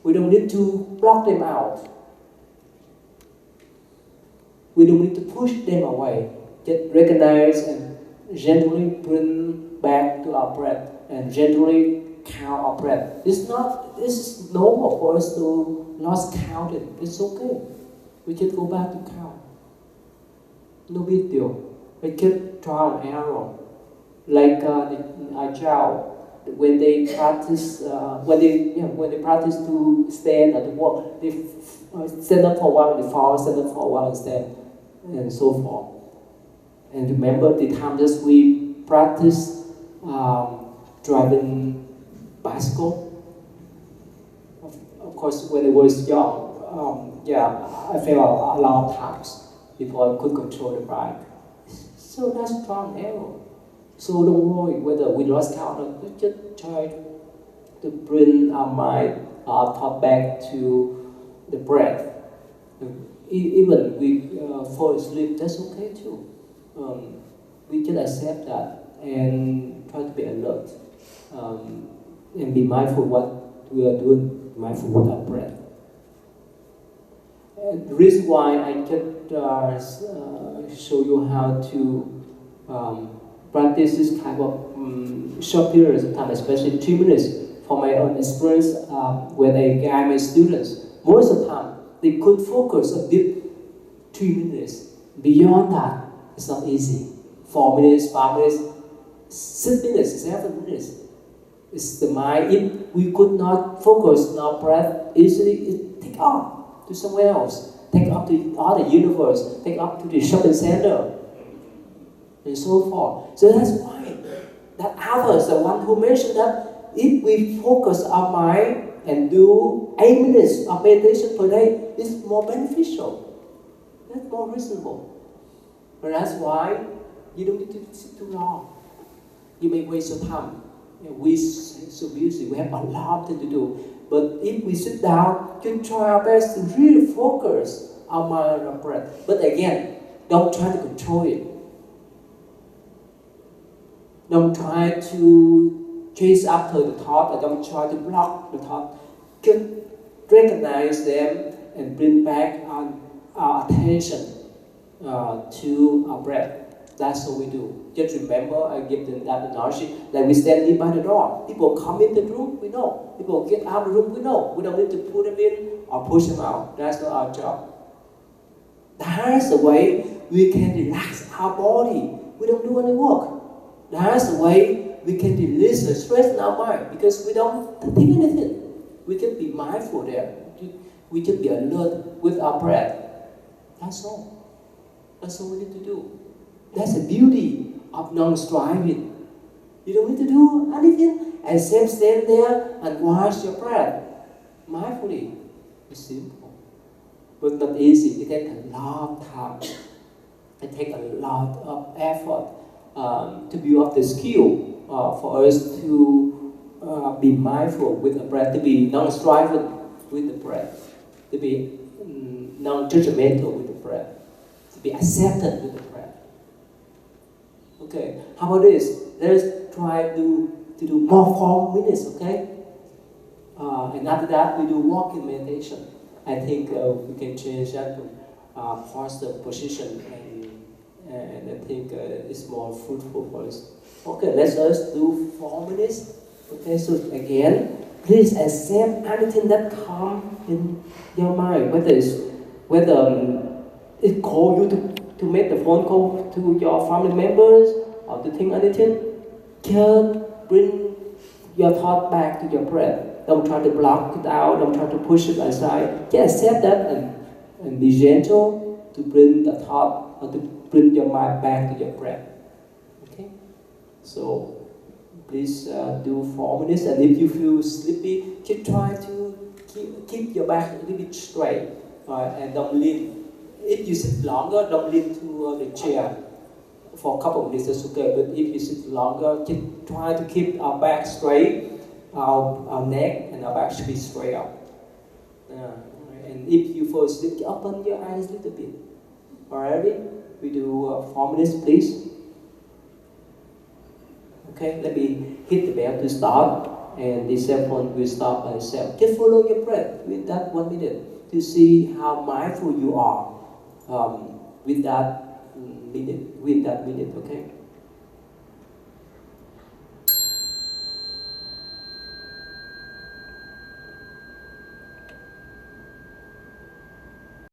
We don't need to block them out. We don't need to push them away. Just recognize and gently bring back to our breath and gently count our breath. This is normal for us to lost counting. It's okay. We just go back to count. No big deal. We just try and error. Like our child, when they practice, when they practice to stand or to walk, they stand up for a while, they fall, stand up for a while, and stand, and so forth. And remember the time that we practice driving bicycle. Of course, when I was young, I fell a lot of times before I could control the bike. So that's trial and error. So don't worry whether we lost count or not. Just try to bring our mind, our thought back to the breath. Even we fall asleep, that's okay too. We just accept that and try to be alert and be mindful what we are doing, mindful with our breath. And the reason why I just show you how to practice this type of short periods of time, especially 3 minutes, for my own experience when I guide my students. Most of the time, they could focus on deep 3 minutes. Beyond that, it's not easy. 4 minutes, 5 minutes, 6 minutes, 7 minutes. It's the mind. If we could not focus on our breath, easily it take off to somewhere else, take off to other universe, take off to the shopping center, and so forth. So that's why that others, the one who mentioned that if we focus our mind and do 8 minutes of meditation per day, it's more beneficial. That's more reasonable. And that's why you don't need to sit too long. You may waste your time. We're so busy, we have a lot of things to do. But if we sit down, you try our best to really focus our mind and our breath. But again, don't try to control it. Don't try to chase after the thought, or don't try to block the thought. Just recognize them and bring back our attention to our breath. That's what we do. Just remember, I give them that analogy, like we stand near by the door. People come in the room, we know. People get out of the room, we know. We don't need to pull them in or push them out. That's not our job. That's the way we can relax our body. We don't do any work. That's the way we can release the stress in our mind, because we don't think anything. We can be mindful there. We can be alert with our breath. That's all. That's all we need to do. That's the beauty of non-striving. You don't need to do anything except stand there and watch your breath mindfully. It's simple, but not easy. It takes a lot of time. It takes a lot of effort to build up the skill for us to be mindful with the breath, to be non-striving with the breath, to be non-judgmental with the breath, to be accepted with the breath. Okay, how about this? Let's try to do more 4 minutes, okay? And after that, we do walking meditation. I think we can change that to posture position, and I think it's more fruitful for us. Okay, let's do 4 minutes. Okay, so again, please accept anything that comes in your mind, whether it call you to make the phone call to your family members or to think anything. Just bring your thought back to your breath. Don't try to block it out. Don't try to push it aside. Just accept that and be gentle to bring the thought or to bring your mind back to your breath. Okay? So please do 4 minutes. And if you feel sleepy, just try to keep your back a little bit straight and don't lean. If you sit longer, don't lean to the chair. For a couple of minutes, that's okay. But if you sit longer, just try to keep our back straight. Our neck and our back should be straight up. And if you fall asleep, open your eyes a little bit. Alright? We do 4 minutes, please. Okay, let me hit the bell to start. and the cell phone will stop by itself. Just follow your breath with that 1 minute to see how mindful you are with that minute. Okay.